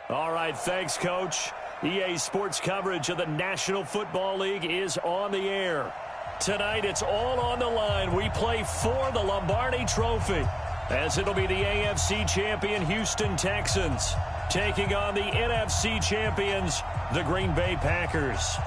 All right, thanks, Coach. EA Sports coverage of the National Football League is on the air. Tonight, it's all on the line. We play for the Lombardi Trophy, as it'll be the AFC champion Houston Texans taking on the NFC champions, the Green Bay Packers.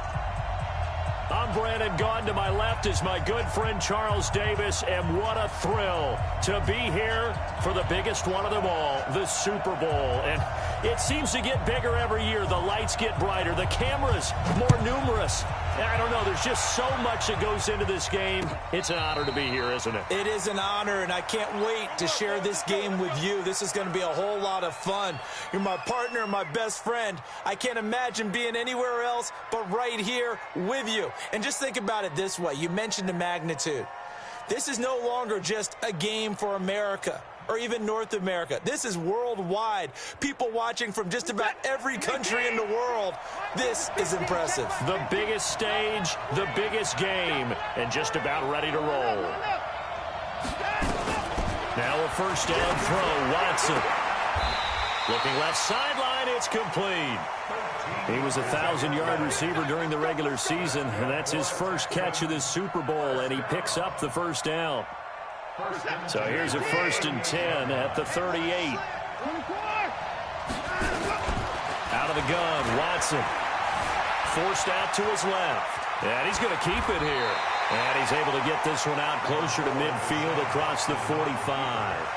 I'm Brandon Gaudin. To my left is my good friend Charles Davis, and what a thrill to be here for the biggest one of them all, the Super Bowl. And it seems to get bigger every year. The lights get brighter, the cameras more numerous. I don't know, there's just so much that goes into this game. It's an honor to be here, isn't it? It is an honor, and I can't wait to share this game with you. This is going to be a whole lot of fun. You're my partner, my best friend. I can't imagine being anywhere else but right here with you. And just think about it this way. You mentioned the magnitude. This is no longer just a game for America or even North America. This is worldwide. People watching from just about every country in the world. This is impressive. The biggest stage, the biggest game, and just about ready to roll. Now a first down throw, Watson. Looking left sideline, it's complete. He was a 1,000-yard receiver during the regular season, and that's his first catch of this Super Bowl, and he picks up the first down. So here's a 1st and 10 at the 38. Out of the gun, Watson. Forced out to his left. And he's going to keep it here. And he's able to get this one out closer to midfield across the 45.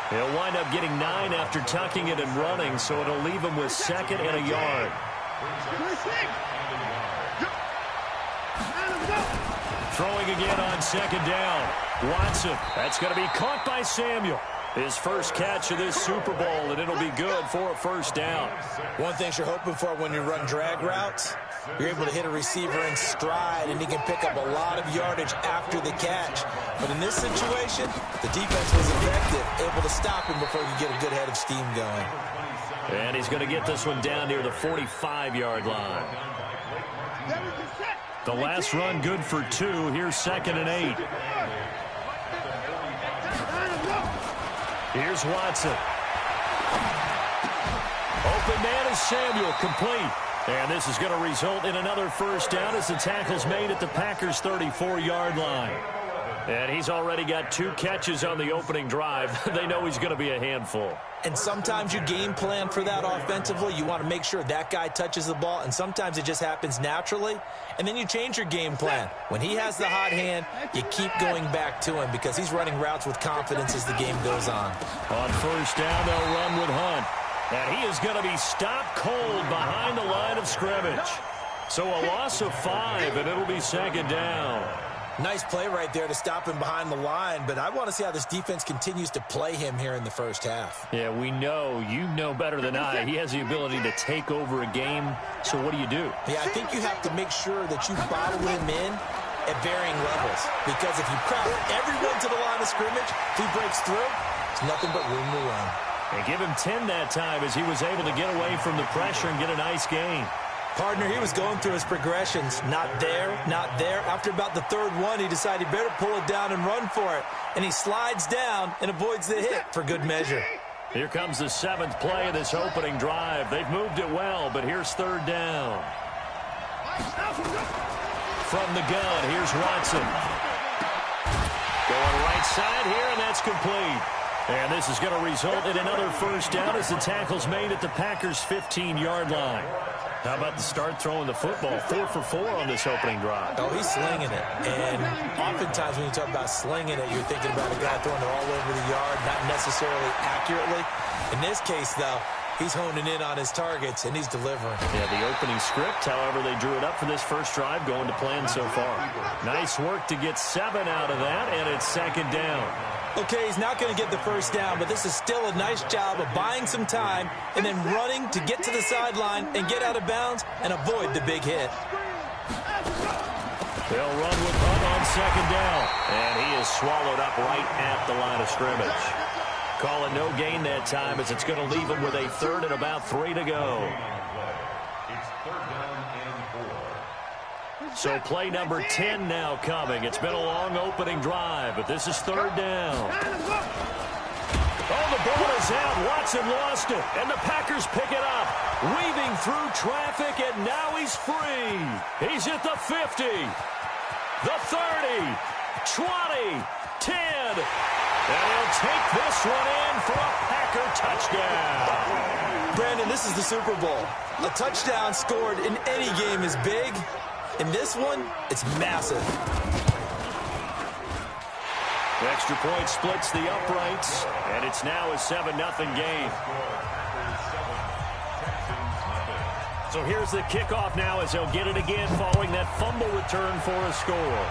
He'll wind up getting 9 after tucking it and running, so it'll leave him with 2nd and a yard. Throwing again on 2nd down. Watson. That's going to be caught by Samuel. His first catch of this Super Bowl, and it'll be good for a first down. One thing you're hoping for when you run drag routes, you're able to hit a receiver in stride, and he can pick up a lot of yardage after the catch. But in this situation, the defense was effective, able to stop him before you get a good head of steam going. And he's going to get this one down near the 45-yard line. The last run good for 2. Here's 2nd and 8. Here's Watson. Open man is Samuel, complete. And this is going to result in another first down as the tackle's made at the Packers' 34-yard line. And he's already got 2 catches on the opening drive. They know he's going to be a handful. And sometimes you game plan for that offensively. You want to make sure that guy touches the ball, and sometimes it just happens naturally. And then you change your game plan. When he has the hot hand, you keep going back to him because he's running routes with confidence as the game goes on. On first down, they'll run with Hunt. And he is going to be stopped cold behind the line of scrimmage. So a loss of 5, and it'll be 2nd down. Nice play right there to stop him behind the line, but I want to see how this defense continues to play him here in the first half. Yeah, we know. You know better than I. He has the ability to take over a game, so what do you do? Yeah, I think you have to make sure that you bottle him in at varying levels, because if you crowd everyone to the line of scrimmage, if he breaks through, it's nothing but room to run. And give him 10 that time as he was able to get away from the pressure and get a nice gain. Partner, he was going through his progressions. Not there, not there. After about the 3rd one, he decided he better pull it down and run for it. And he slides down and avoids the hit for good measure. Here comes the 7th play of this opening drive. They've moved it well, but here's 3rd down. From the gun, here's Watson. Going right side here, and that's complete. And this is going to result in another first down as the tackle's made at the Packers' 15-yard line. How about the start throwing the football? 4 for 4 on this opening drive. Oh, he's slinging it. And oftentimes when you talk about slinging it, you're thinking about a guy throwing it all over the yard, not necessarily accurately. In this case, though, he's honing in on his targets, and he's delivering. Yeah, the opening script, however, they drew it up for this first drive, going to plan so far. Nice work to get 7 out of that, and it's 2nd down. Okay, he's not going to get the first down, but this is still a nice job of buying some time and then running to get to the sideline and get out of bounds and avoid the big hit. They'll run with Hunt on 2nd down, and he is swallowed up right at the line of scrimmage. Call it no gain that time as it's going to leave him with a 3rd and about 3 to go. So play number 10 now coming. It's been a long opening drive, but this is 3rd down. Oh, the ball is out. Watson lost it, and the Packers pick it up. Weaving through traffic, and now he's free. He's at the 50, the 30, 20, 10. And he'll take this one in for a Packer touchdown. Brandon, this is the Super Bowl. A touchdown scored in any game is big. In this one, it's massive. The extra point splits the uprights, and it's now a 7-0 game. So here's the kickoff now as they'll get it again following that fumble return for a score.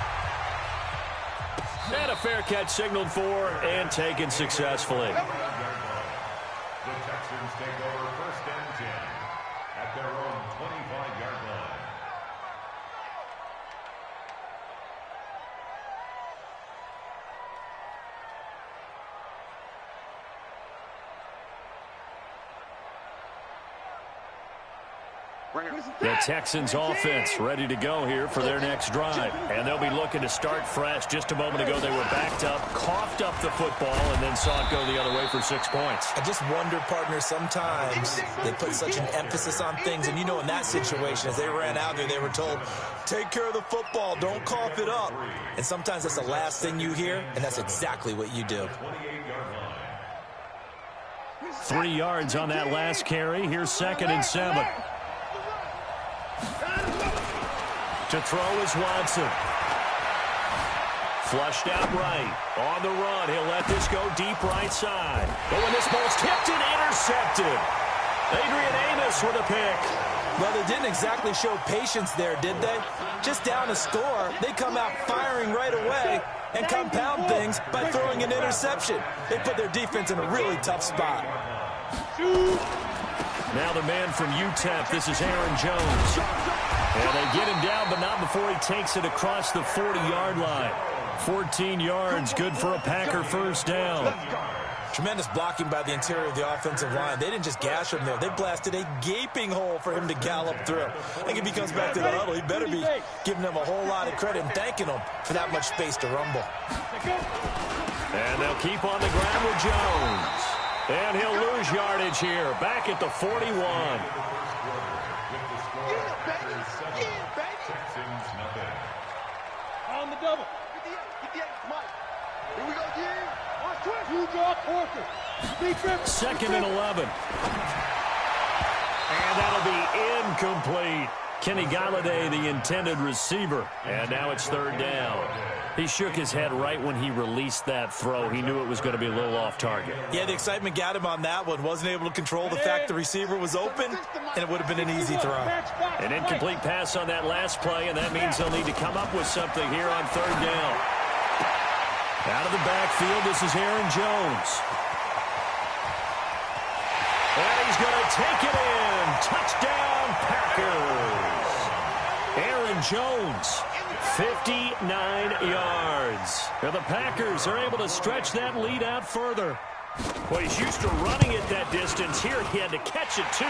And a fair catch signaled for and taken successfully. The Texans take over 1st and 10 at their own 25-yard line. The Texans offense ready to go here for their next drive. And they'll be looking to start fresh. Just a moment ago, they were backed up, coughed up the football, and then saw it go the other way for 6 points. I just wonder, partner, sometimes they put such an emphasis on things. And, you know, in that situation, as they ran out there, they were told, take care of the football, don't cough it up. And sometimes that's the last thing you hear, and that's exactly what you do. 3 yards on that last carry. Here's 2nd and 7. To throw is Watson. Flushed out right. On the run. He'll let this go deep right side. But when this ball's tipped and intercepted. Adrian Amos with a pick. Well, they didn't exactly show patience there, did they? Just down a score, they come out firing right away and compound things by throwing an interception. They put their defense in a really tough spot. Now the man from UTEP, this is Aaron Jones. And they get him down, but not before he takes it across the 40-yard line. 14 yards, good for a Packer first down. Tremendous blocking by the interior of the offensive line. They didn't just gash him there. They blasted a gaping hole for him to gallop through. I think if he comes back to the huddle, he better be giving them a whole lot of credit and thanking them for that much space to rumble. And they'll keep on the ground with Jones. And he'll lose yardage here, back at the 41. On the double. Here we go, Second and 11. And that'll be incomplete. Kenny Galladay, the intended receiver. And now it's 3rd down. He shook his head right when he released that throw. He knew it was going to be a little off target. Yeah, the excitement got him on that one. Wasn't able to control the fact the receiver was open, and it would have been an easy throw. An incomplete pass on that last play, and that means they'll need to come up with something here on 3rd down. Out of the backfield, this is Aaron Jones. And he's going to take it in. Touchdown, Packers. Aaron Jones, 59 yards. Now the Packers are able to stretch that lead out further. Well, he's used to running it that distance. Here he had to catch it, too,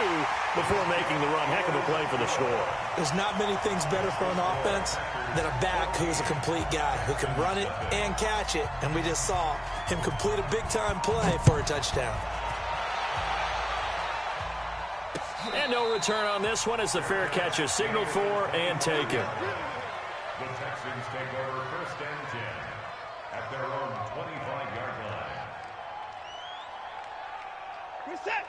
before making the run. Heck of a play for the score. There's not many things better for an offense than a back who's a complete guy who can run it and catch it. And we just saw him complete a big-time play for a touchdown. And no return on this one as the fair catch is signaled for and taken. The Texans take over 1st and 10 at their own 25-yard line.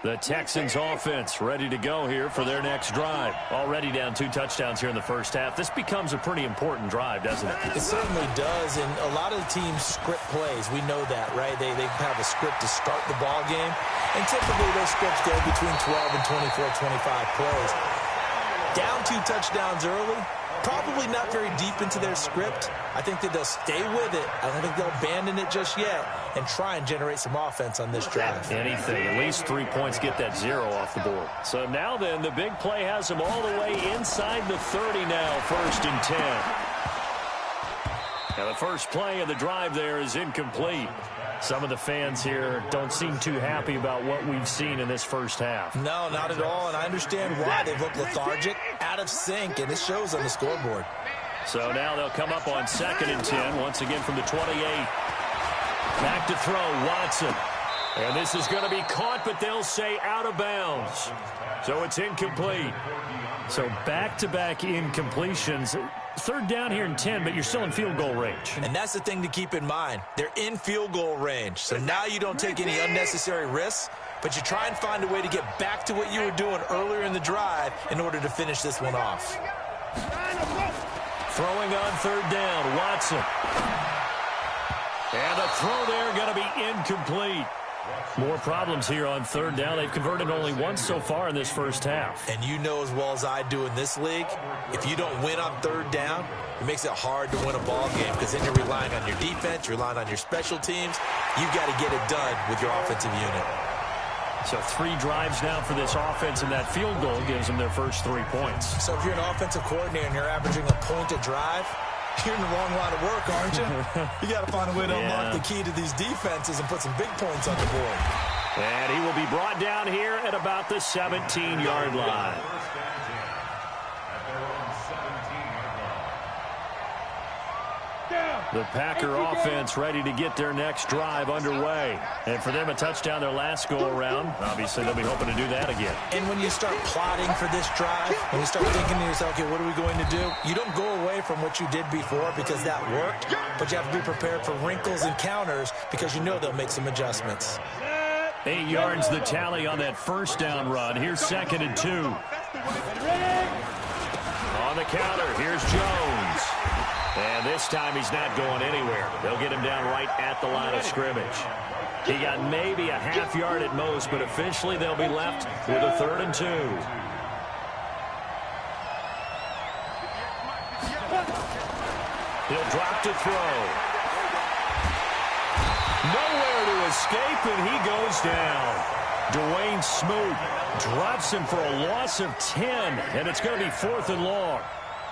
The Texans offense ready to go here for their next drive. Already down 2 touchdowns here in the first half. This becomes a pretty important drive, doesn't it? It certainly does, and a lot of the teams script plays. We know that, right? They have a script to start the ball game, and typically those scripts go between 12 and 24, 25 plays. Down 2 touchdowns early, probably not very deep into their script. I think that they'll stay with it. I don't think they'll abandon it just yet and try and generate some offense on this drive. Anything. At least 3 points, get that 0 off the board. So now then, the big play has them all the way inside the 30 now, 1st and 10. Now the first play of the drive there is incomplete. Some of the fans here don't seem too happy about what we've seen in this first half. No, not at all, and I understand why. They've looked lethargic, out of sync, and it shows on the scoreboard. So now they'll come up on 2nd and 10, once again from the 28. Back to throw, Watson. And this is going to be caught, but they'll say out of bounds. So it's incomplete. So back-to-back incompletions. Third down here in 10, but you're still in field goal range. And that's the thing to keep in mind. They're in field goal range. So now you don't take any unnecessary risks, but you try and find a way to get back to what you were doing earlier in the drive in order to finish this one off. Throwing on third down, Watson. And a throw there going to be incomplete. More problems here on third down. They've converted only once so far in this first half. And you know as well as I do in this league, if you don't win on third down, it makes it hard to win a ball game because then you're relying on your defense, you're relying on your special teams. You've got to get it done with your offensive unit. So 3 drives now for this offense, and that field goal gives them their first 3 points. So if you're an offensive coordinator and you're averaging a point a drive, you're in the wrong line of work, aren't you? You got to find a way to unlock the key to these defenses and put some big points on the board. And he will be brought down here at about the 17-yard line. The Packer offense ready to get their next drive underway. And for them, a touchdown their last go-around. Obviously, they'll be hoping to do that again. And when you start plotting for this drive, when you start thinking to yourself, okay, what are we going to do? You don't go away from what you did before because that worked, but you have to be prepared for wrinkles and counters because you know they'll make some adjustments. 8 yards the tally on that first down run. Here's 2nd and 2. On the counter, here's Jones. And this time he's not going anywhere. They'll get him down right at the line of scrimmage. He got maybe a half yard at most, but officially they'll be left with a 3rd and 2. He'll drop to throw. Nowhere to escape, and he goes down. Dwayne Smoot drops him for a loss of 10, and it's going to be 4th and long.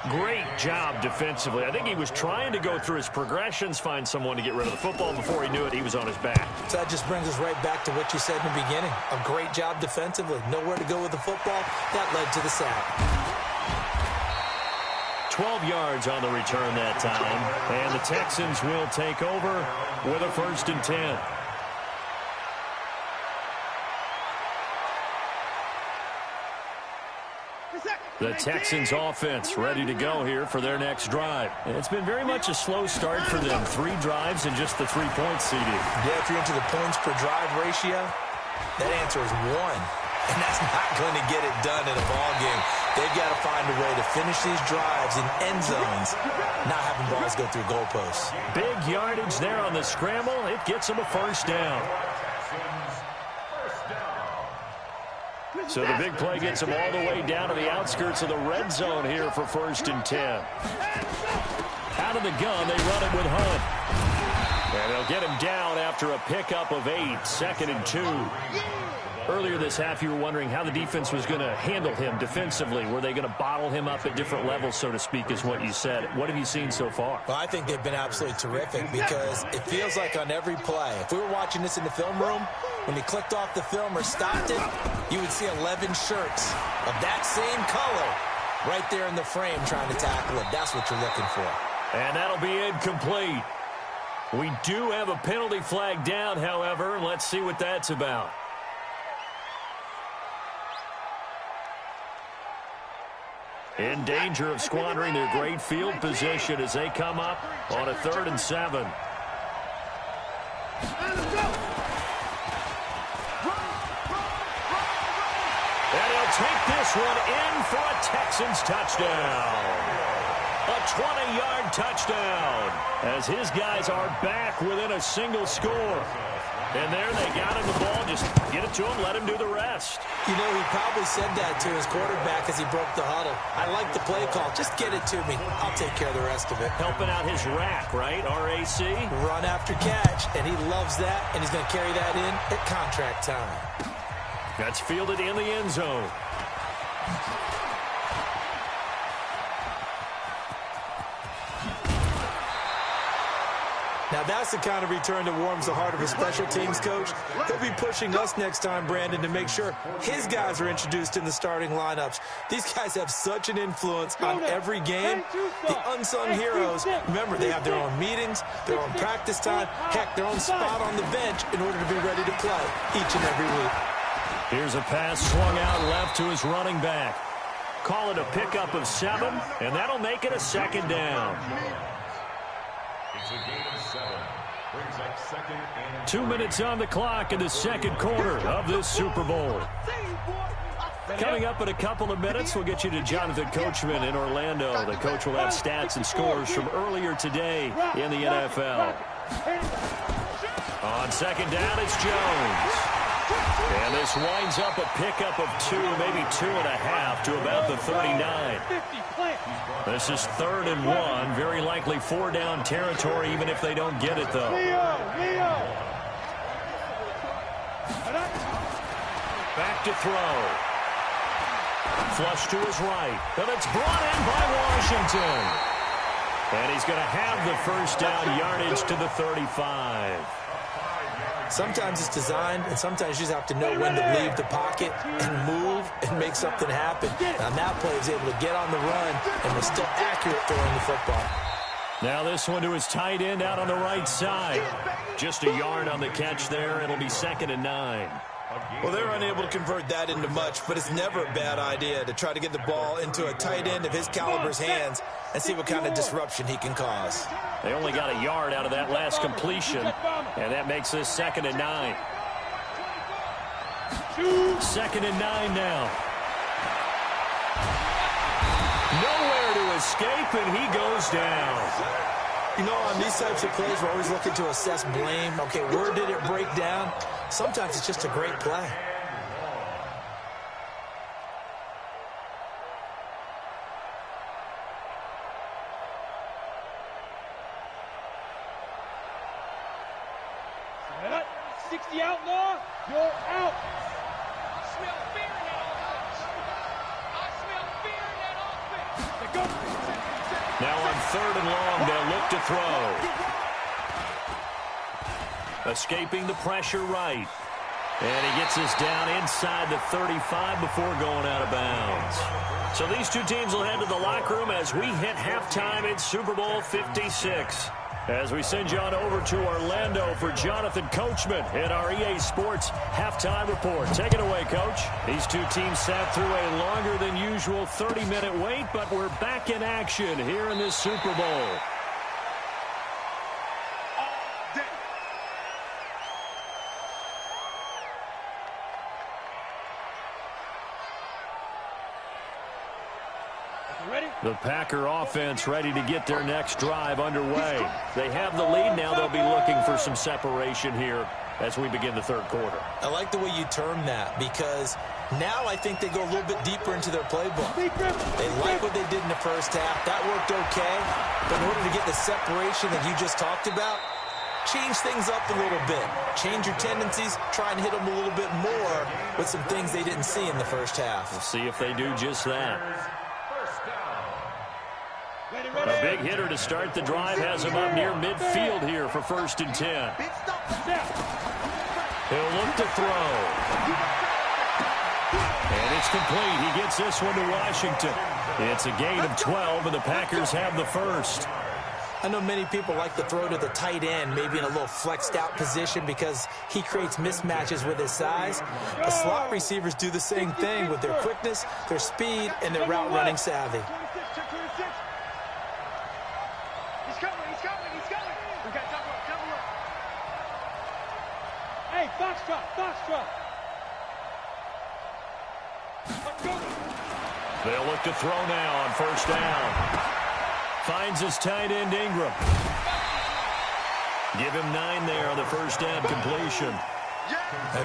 Great job defensively. I think he was trying to go through his progressions, find someone to get rid of the football. Before he knew it, he was on his back. So that just brings us right back to what you said in the beginning. A great job defensively. Nowhere to go with the football. That led to the sack. 12 yards on the return that time. And the Texans will take over with a 1st and 10. The Texans offense ready to go here for their next drive. It's been very much a slow start for them. 3 drives and just the 3 points CD. Yeah, if you're into the points per drive ratio, that answer is 1. And that's not going to get it done in a ball game. They've got to find a way to finish these drives in end zones, not having balls go through goalposts. Big yardage there on the scramble. It gets them a 1st down. So the big play gets them all the way down to the outskirts of the red zone here for 1st and 10. Out of the gun, they run it with Hunt. And they'll get him down after a pickup of 8, 2nd and 2. Earlier this half, you were wondering how the defense was going to handle him defensively. Were they going to bottle him up at different levels, so to speak, is what you said. What have you seen so far? Well, I think they've been absolutely terrific because it feels like on every play, if we were watching this in the film room, when you clicked off the film or stopped it, you would see 11 shirts of that same color right there in the frame trying to tackle it. That's what you're looking for. And that'll be incomplete. We do have a penalty flag down, however. Let's see what that's about. In danger of squandering their great field position as they come up on a 3rd and 7. And he'll take this one in for a Texans touchdown. A 20-yard touchdown as his guys are back within a single score. And there they got him the ball. Just get it to him, let him do the rest. You know, he probably said that to his quarterback as he broke the huddle. I like the play call. Just get it to me. I'll take care of the rest of it. Helping out his rack, right? R-A-C? Run after catch. And he loves that, and he's going to carry that in at contract time. That's fielded in the end zone. Now, Now, that's the kind of return that warms the heart of a special teams coach. He'll be pushing us next time, Brandon, to make sure his guys are introduced in the starting lineups. These guys have such an influence on every game. The unsung heroes, remember, they have their own meetings, their own practice time, heck, their own spot on the bench in order to be ready to play each and every week. Here's a pass swung out left to his running back. Call it a pickup of 7, and that'll make it a second down. It's a gain of 7. Brings up second and 2 minutes on the clock in the second quarter of this Super Bowl. Coming up in a couple of minutes, we'll get you to Jonathan Coachman in Orlando. The coach will have stats and scores from earlier today in the NFL. On second down, it's Jones. And this winds up a pickup of 2, maybe 2.5 to about the 39. This is 3rd and 1. Very likely 4-down territory, even if they don't get it, though. Back to throw. Flush to his right. And it's brought in by Washington. And he's going to have the first down yardage to the 35. Sometimes it's designed, and sometimes you just have to know when to leave the pocket and move and make something happen. On that play, he was able to get on the run and was still accurate throwing the football. Now this one to his tight end out on the right side. Just a yard on the catch there. It'll be 2nd and 9. Well, they're unable to convert that into much, but it's never a bad idea to try to get the ball into a tight end of his caliber's hands and see what kind of disruption he can cause. They only got a yard out of that last completion, and that makes this 2nd and 9. 2nd and 9 now. Nowhere to escape, and he goes down. You know, on these types of plays, we're always looking to assess blame. Okay, where did it break down? Sometimes it's just a great play. That 60 outlaw, you're out. I smell fear in that offense. I smell fear in that offense. Go. Now on 3rd and long, they'll look to throw. Escaping the pressure right. And he gets us down inside the 35 before going out of bounds. So these two teams will head to the locker room as we hit halftime in Super Bowl 56. As we send you on over to Orlando for Jonathan Coachman in our EA Sports halftime report. Take it away, Coach. These two teams sat through a longer than usual 30-minute wait, but we're back in action here in this Super Bowl. The Packer offense ready to get their next drive underway. They have the lead now. They'll be looking for some separation here as we begin the 3rd quarter. I like the way you term that because now I think they go a little bit deeper into their playbook. They like what they did in the first half. That worked okay. But in order to get the separation that you just talked about, change things up a little bit. Change your tendencies. Try and hit them a little bit more with some things they didn't see in the first half. We'll see if they do just that. A big hitter to start the drive has him up near midfield here for 1st and 10. He'll look to throw. And it's complete. He gets this one to Washington. It's a gain of 12, and the Packers have the first. I know many people like to throw to the tight end, maybe in a little flexed out position because he creates mismatches with his size. The slot receivers do the same thing with their quickness, their speed, and their route running savvy. Hey, Foxtrot. They'll look to throw now on 1st down. Finds his tight end Ingram. Give him 9 there on the 1st down completion.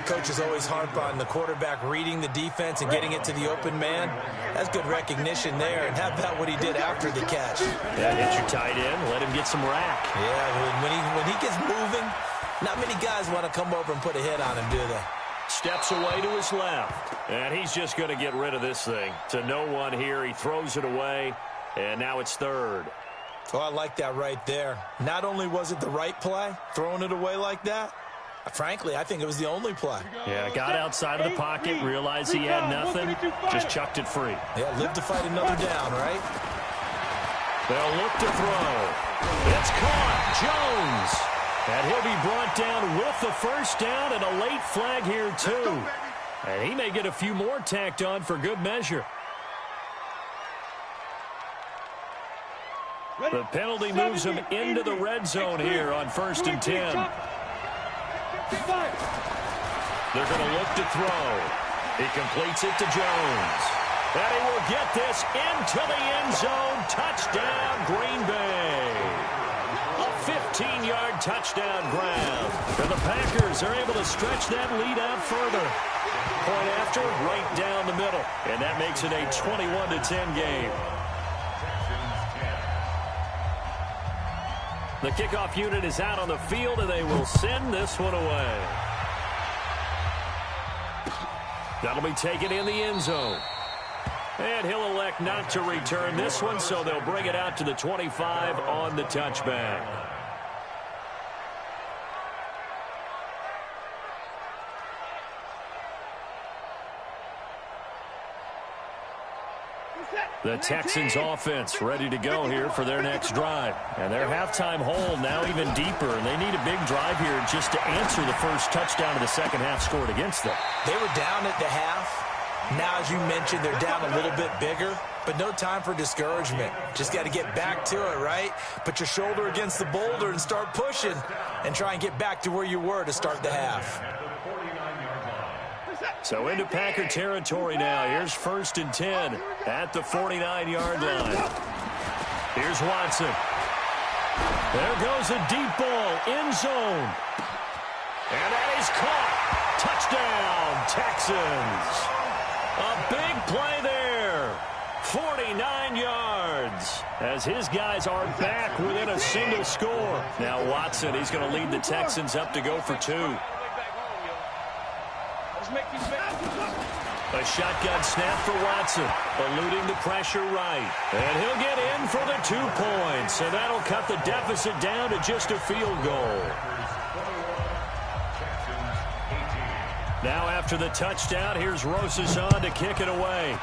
Coaches always harp on the quarterback reading the defense and getting it to the open man. That's good recognition there. And how about what he did after the catch? Yeah, hit your tight end. Let him get some rack. Yeah, when he gets moving, not many guys want to come over and put a hit on him, do they? Steps away to his left. And he's just going to get rid of this thing. To no one here. He throws it away. And now it's 3rd. Oh, I like that right there. Not only was it the right play, throwing it away like that, frankly, I think it was the only play. Yeah, got outside of the pocket, realized he had nothing, just chucked it free. Yeah, live to fight another down, right? They'll look to throw. It's caught. Jones. And he'll be brought down with the first down and a late flag here, too. And he may get a few more tacked on for good measure. The penalty moves him into the red zone here on 1st and 10. They're going to look to throw. He completes it to Jones. And he will get this into the end zone. Touchdown, Green Bay. A 15-yard touchdown grab. And the Packers are able to stretch that lead out further. Point after, right down the middle. And that makes it a 21-10 game. The kickoff unit is out on the field, and they will send this one away. That'll be taken in the end zone. And he'll elect not to return this one, so they'll bring it out to the 25 on the touchback. The Texans offense ready to go here for their next drive. And their halftime hole now even deeper, and they need a big drive here just to answer the first touchdown of the second half scored against them. They were down at the half. Now, as you mentioned, they're down a little bit bigger, but no time for discouragement. Just got to get back to it, right? Put your shoulder against the boulder and start pushing and try and get back to where you were to start the half. So into Packer territory now. Here's 1st and 10 at the 49-yard line. Here's Watson. There goes a deep ball, end zone. And that is caught. Touchdown, Texans. A big play there. 49 yards as his guys are back within a single score. Now Watson, he's going to lead the Texans up to go for 2. A shotgun snap for Watson, eluding the pressure right. And he'll get in for the 2 points, and that'll cut the deficit down to just a field goal. Now after the touchdown, here's Rosas on to kick it away.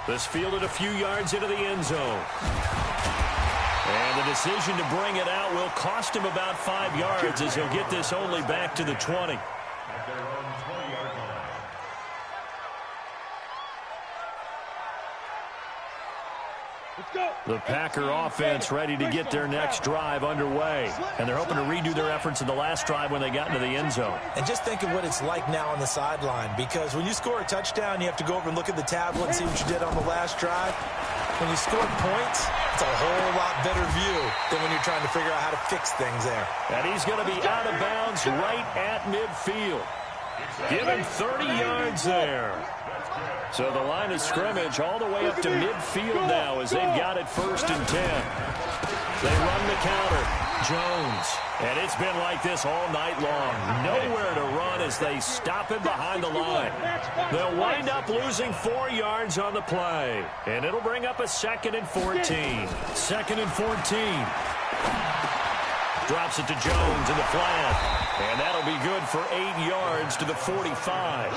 This fielded a few yards into the end zone. And the decision to bring it out will cost him about 5 yards as he'll get this only back to the 20. At their own 20-yard line. The Packer offense ready to get their next drive underway. And they're hoping to redo their efforts in the last drive when they got into the end zone. And just think of what it's like now on the sideline, because when you score a touchdown, you have to go over and look at the tablet and see what you did on the last drive. When you scored points, it's a whole lot better view than when you're trying to figure out how to fix things there. And he's going to be out of bounds right at midfield. Give him 30 yards there. So the line of scrimmage all the way up to midfield now as they've got it 1st and 10. They run the counter. Jones. And it's been like this all night long. Nowhere to run as they stop him behind the line. They'll wind up losing 4 yards on the play. And it'll bring up a 2nd and 14. 2nd and 14. Drops it to Jones in the flat. And that'll be good for 8 yards to the 45.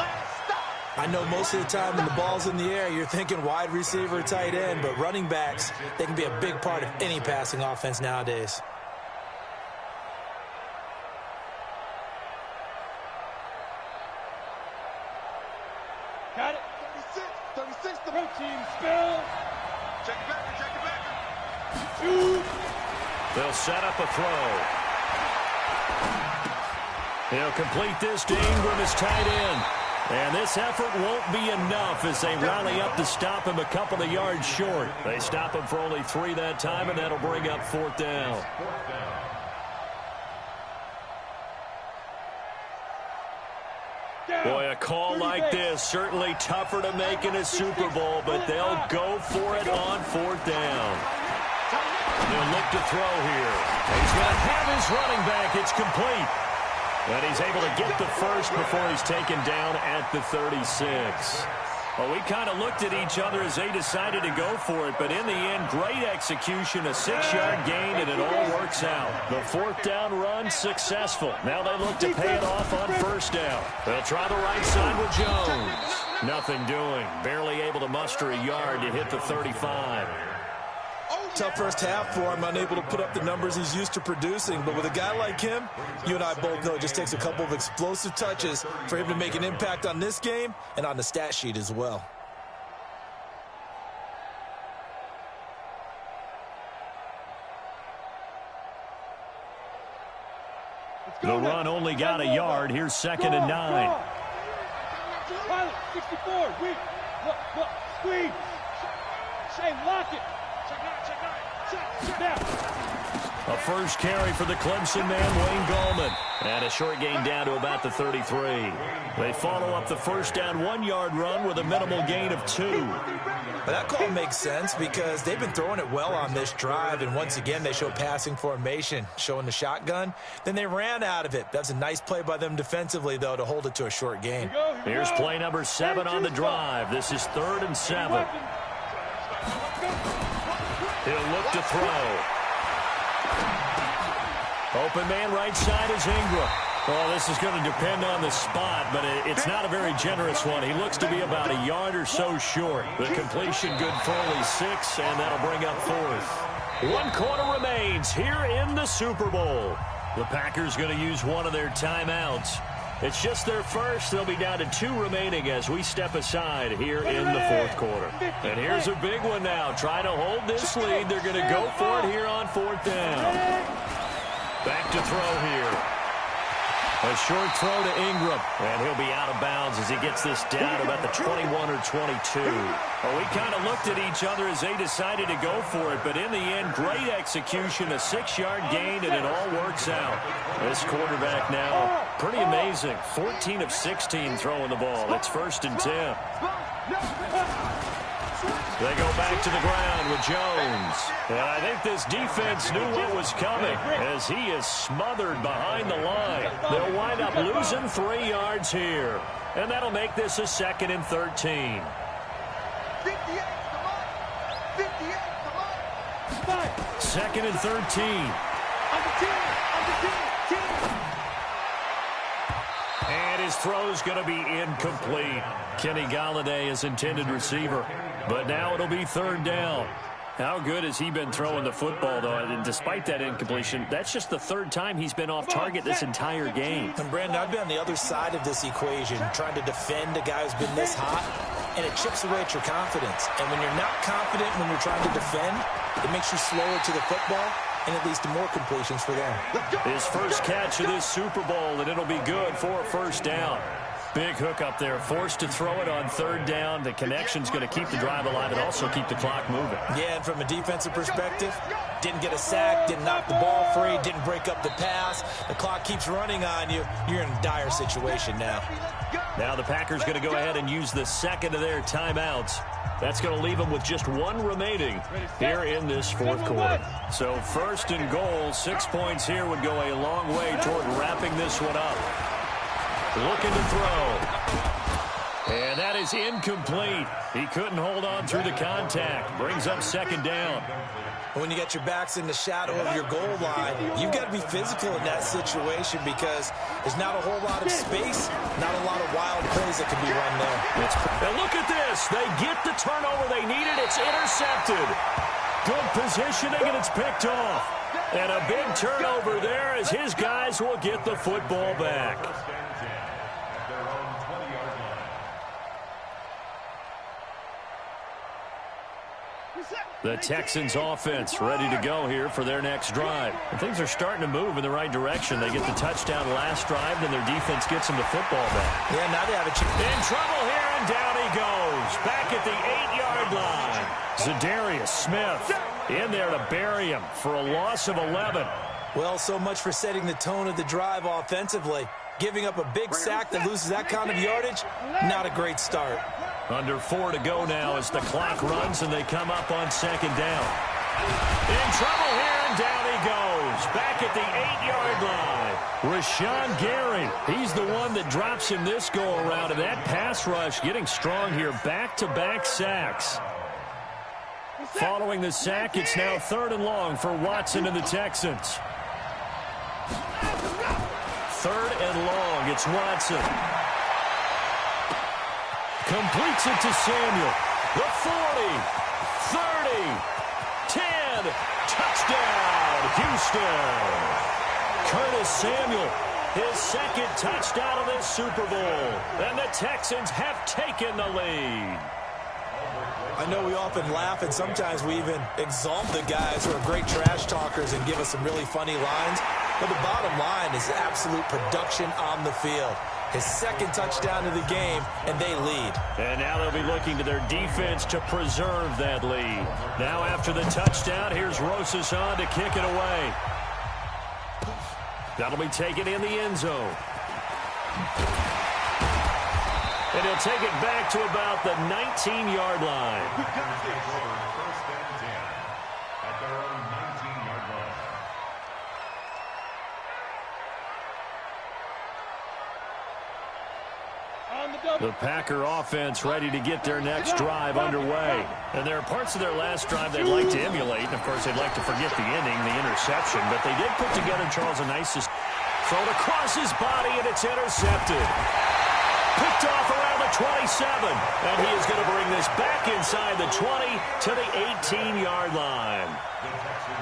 I know most of the time when the ball's in the air, you're thinking wide receiver, tight end, but running backs, they can be a big part of any passing offense nowadays. Got it. 36, the team spill. Check it back. 2. They'll set up a throw. He'll complete this to Ingram as tight end. And this effort won't be enough as they rally up to stop him a couple of yards short. They stop him for only 3 that time, and that'll bring up 4th down. Boy, a call like this, certainly tougher to make in a Super Bowl, but they'll go for it on 4th down. They'll look to throw here. He's going to have his running back. It's complete. And he's able to get the first before he's taken down at the 36. Well, we kind of looked at each other as they decided to go for it, but in the end, great execution, a 6-yard gain, and it all works out. The 4th down run successful. Now they look to pay it off on 1st down. They'll try the right side with Jones. Nothing doing. Barely able to muster a yard to hit the 35. Tough first half for him, unable to put up the numbers he's used to producing. But with a guy like him, you and I both know it just takes a couple of explosive touches for him to make an impact on this game and on the stat sheet as well. The run only got a yard. Here's 2nd and 9. Pilot, 64, look, squeeze. Shane, lock it. Check now. A first carry for the Clemson man, Wayne Gallman. And a short gain down to about the 33. They follow up the 1st down 1-yard run with a minimal gain of 2. But that call makes sense because they've been throwing it well on this drive, and once again they show passing formation, showing the shotgun. Then they ran out of it. That's a nice play by them defensively, though, to hold it to a short gain. Here's play number 7 on the drive. This is 3rd and 7. He'll look to throw. Open man right side is Ingram. Well, this is going to depend on the spot, but it's not a very generous one. He looks to be about a yard or so short. The completion good for only 6, and that'll bring up 4th. 1 quarter remains here in the Super Bowl. The Packers going to use one of their timeouts. It's just their first. They'll be down to 2 remaining as we step aside here in the 4th quarter. And here's a big one now. Trying to hold this lead. They're going to go for it here on 4th down. Back to throw here. A short throw to Ingram, and he'll be out of bounds as he gets this down to about the 21 or 22. Well, we kind of looked at each other as they decided to go for it, but in the end, great execution, a 6-yard gain, and it all works out. This quarterback now, pretty amazing. 14 of 16 throwing the ball. It's 1st and 10. They go back to the ground with Jones. And I think this defense knew what was coming as he is smothered behind the line. They'll wind up losing 3 yards here. And that'll make this a 2nd and 13. 2nd and 13. And his throw's going to be incomplete. Kenny Golladay is intended receiver. But now it'll be 3rd down. How good has he been throwing the football, though? And despite that incompletion, that's just the 3rd time he's been off target this entire game. And, Brandon, I've been on the other side of this equation, trying to defend a guy who's been this hot, and it chips away at your confidence. And when you're not confident when you're trying to defend, it makes you slower to the football, and it leads to more completions for them. His first catch of this Super Bowl, and it'll be good for a 1st down. Big hook up there, forced to throw it on 3rd down. The connection's going to keep the drive alive and also keep the clock moving. Yeah, and from a defensive perspective, didn't get a sack, didn't knock the ball free, didn't break up the pass. The clock keeps running on you. You're in a dire situation now. Now the Packers going to go ahead and use the 2nd of their timeouts. That's going to leave them with just 1 remaining here in this 4th quarter. So 1st and goal, 6 points here would go a long way toward wrapping this one up. Looking to throw. And that is incomplete. He couldn't hold on through the contact. Brings up 2nd down. When you get your backs in the shadow of your goal line, you've got to be physical in that situation because there's not a whole lot of space, not a lot of wild plays that can be run there. And look at this. They get the turnover they needed. It's intercepted. Good positioning, and it's picked off. And a big turnover there as his guys will get the football back. The Texans offense ready to go here for their next drive. And things are starting to move in the right direction. They get the touchdown last drive, then their defense gets them the football back. Yeah, now they have a chance. In trouble here, and down he goes. Back at the 8-yard line. Za'Darius Smith in there to bury him for a loss of 11. Well, so much for setting the tone of the drive offensively. Giving up a big sack that loses that kind of yardage, not a great start. Under 4 to go now as the clock runs and they come up on 2nd down. In trouble here, and down he goes. goes. Back at the 8-yard line. Rashawn Gary. He's the one that drops him this go-around. And that pass rush getting strong here. Back-to-back sacks. Following the sack, it's now 3rd and long for Watson and the Texans. 3rd and long. It's Watson. Completes it to Samuel. The 40, 30, 10. Touchdown, Houston. Curtis Samuel, his 2nd touchdown of this Super Bowl. And the Texans have taken the lead. I know we often laugh, and sometimes we even exalt the guys who are great trash talkers and give us some really funny lines. But the bottom line is absolute production on the field. His 2nd touchdown of the game, and they lead. And now they'll be looking to their defense to preserve that lead. Now after the touchdown, here's Rosas on to kick it away. That'll be taken in the end zone. And he'll take it back to about the 19-yard line. First and 10 at their own 19-yard line. The Packer offense ready to get their next drive underway. And there are parts of their last drive they'd like to emulate. And, of course, they'd like to forget the ending, the interception. But they did put together, Charles, a nice throw across his body, and it's intercepted. Picked off around the 27. And he is going to bring this back inside the 20 to the 18-yard line.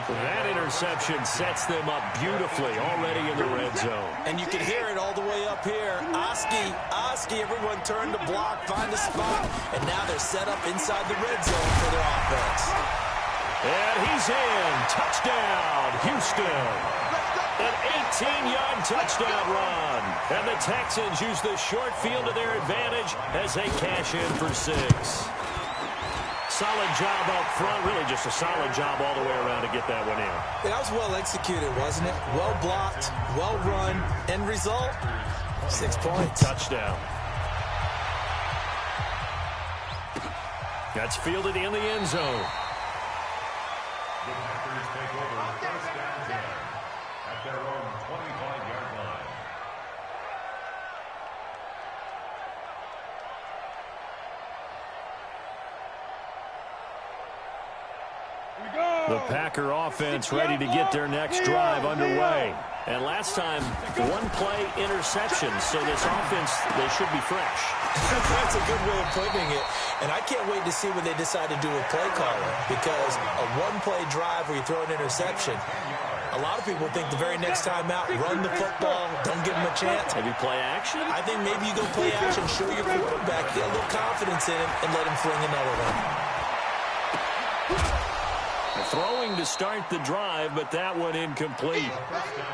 That interception sets them up beautifully already in the red zone. And you can hear it all the way up here. Oski, everyone turned to block, find a spot, and now they're set up inside the red zone for their offense. And he's in. Touchdown, Houston. An 18-yard touchdown run. And the Texans use the short field to their advantage as they cash in for 6. Solid job up front. Really just a solid job all the way around to get that one in. That was well executed, wasn't it? Well blocked, well run. End result, 6 points. Touchdown. That's fielded in the end zone. The Packers take over first and 10 at their own 25-yard line. The Packer offense ready to get their next drive underway. And last time, 1-play interception. So this offense, they should be fresh. That's a good way of putting it. And I can't wait to see when they decide to do a play caller. Because a 1-play drive where you throw an interception, a lot of people think the very next time out, run the football, don't give them a chance. Maybe play action? I think maybe you go play action, show your quarterback, get a little confidence in him, and let him fling another one. Throwing to start the drive, but that one incomplete.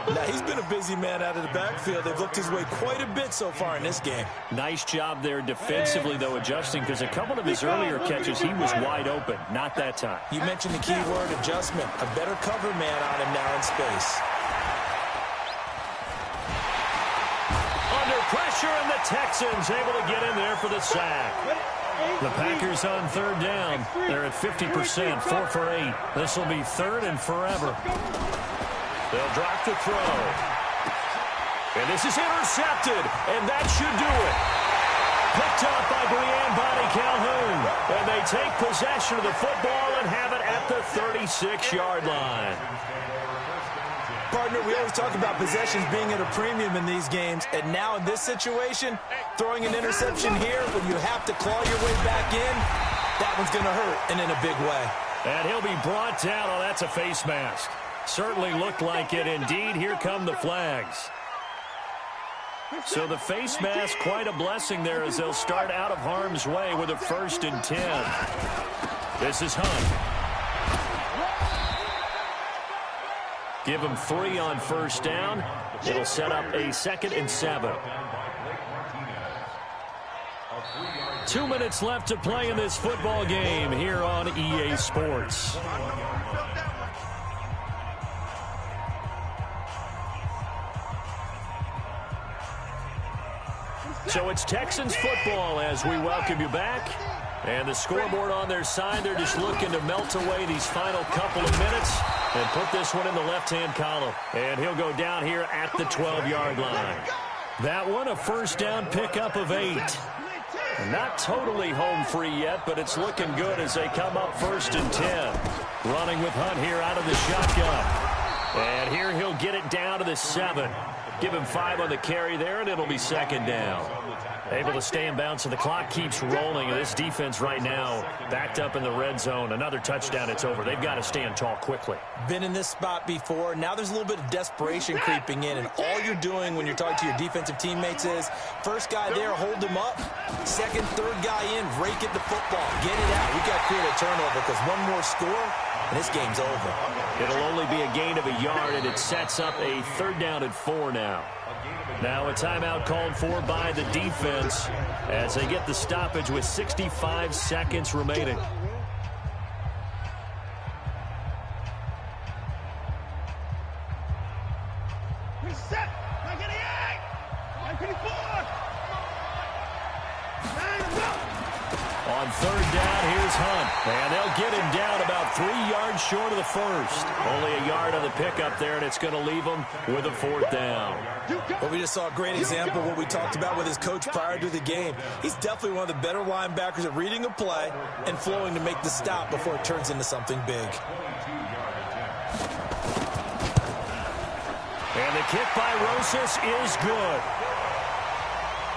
Now, he's been a busy man out of the backfield. They've looked his way quite a bit so far in this game. Nice job there defensively, though, adjusting, because a couple of his earlier catches, he was wide open. Not that time. You mentioned the key word, adjustment. A better cover man on him now in space. Under pressure, and the Texans able to get in there for the sack. The Packers on 3rd down. They're at 50%, 4 for 8. This will be 3rd and forever. They'll drop the throw. And this is intercepted, and that should do it. Picked up by Breanne Bonnie Calhoun. And they take possession of the football and have it at the 36-yard line. Partner, we always talk about possessions being at a premium in these games, and now in this situation, throwing an interception here when you have to claw your way back in, that one's going to hurt, and in a big way. And he'll be brought down. Oh, that's a face mask. Certainly looked like it. Indeed, here come the flags. So the face mask, quite a blessing there as they'll start out of harm's way with a 1st and 10. This is Hunt. Give him 3 on 1st down. It'll set up a 2nd and 7. 2 minutes left to play in this football game here on EA Sports. So it's Texans football as we welcome you back. And the scoreboard on their side, they're just looking to melt away these final couple of minutes and put this one in the left-hand column. And he'll go down here at the 12-yard line. That one, a first down pickup of 8. Not totally home free yet, but it's looking good as they come up 1st and 10. Running with Hunt here out of the shotgun. And here he'll get it down to the 7. Give him 5 on the carry there, and it'll be 2nd down. Able to stay in bounds, so the clock keeps rolling. And this defense right now backed up in the red zone. Another touchdown, it's over. They've got to stand tall quickly. Been in this spot before. Now there's a little bit of desperation creeping in, and all you're doing when you're talking to your defensive teammates is first guy there, hold him up. Second, third guy in, rake at the football. Get it out. We got to create a turnover because one more score, and this game's over. It'll only be a gain of a yard, and it sets up a 3rd down and 4 now. Now a timeout called for by the defense as they get the stoppage with 65 seconds remaining. Reset. 98. 94. On 3rd down, here's Hunt. And they'll get him down about 3 yards short of the first. Only a yard on the pickup there, and it's going to leave him with a 4th down. But we just saw a great example of what we talked about with his coach prior to the game. He's definitely one of the better linebackers at reading a play and flowing to make the stop before it turns into something big. And the kick by Rosas is good.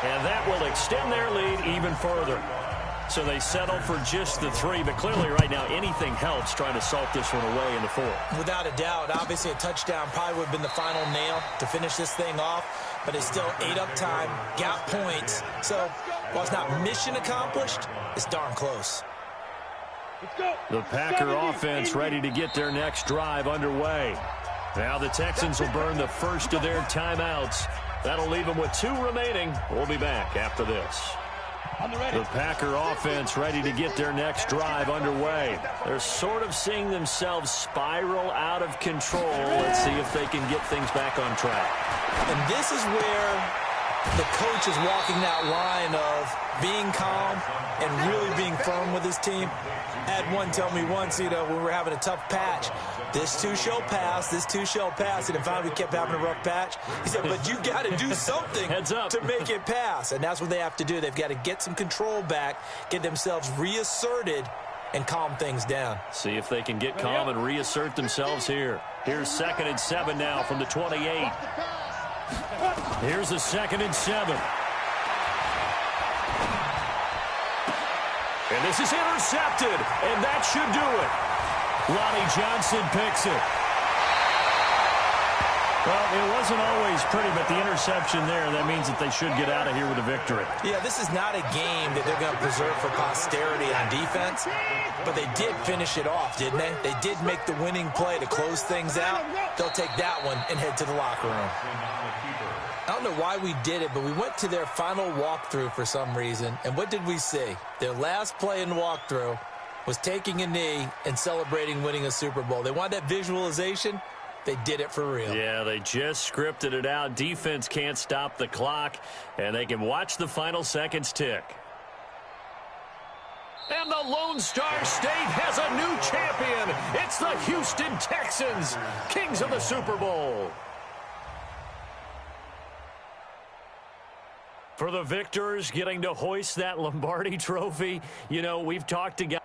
And that will extend their lead even further. So they settle for just the 3, but clearly right now anything helps trying to salt this one away in the 4th. Without a doubt, obviously a touchdown probably would have been the final nail to finish this thing off, but it's still ate up time, got points. So while it's not mission accomplished, it's darn close. The Packer offense ready to get their next drive underway. Now the Texans will burn the first of their timeouts. That'll leave them with 2 remaining. We'll be back after this. The Packer offense ready to get their next drive underway. They're sort of seeing themselves spiral out of control. Let's see if they can get things back on track. And this is where the coach is walking that line of being calm and really being firm with his team. I had one tell me once, when we were having a tough patch, this too shall pass, this too shall pass. And finally we kept having a rough patch. He said, but you got to do something to make it pass. And that's what they have to do. They've got to get some control back, get themselves reasserted, and calm things down. See if they can get calm and reassert themselves here. Here's 2nd and 7 now from the 28. Here's the 2nd and 7. And this is intercepted, and that should do it. Lonnie Johnson picks it. Well, it wasn't always pretty, but the interception there, that means that they should get out of here with a victory. Yeah, this is not a game that they're going to preserve for posterity on defense, but they did finish it off, didn't they? They did make the winning play to close things out. They'll take that one and head to the locker room. I don't know why we did it, but we went to their final walkthrough for some reason, and what did we see? Their last play in the walkthrough was taking a knee and celebrating winning a Super Bowl. They want that visualization. They did it for real. Yeah, they just scripted it out. Defense can't stop the clock, and they can watch the final seconds tick. And the Lone Star State has a new champion. It's the Houston Texans, kings of the Super Bowl. For the victors getting to hoist that Lombardi trophy, we've talked to guys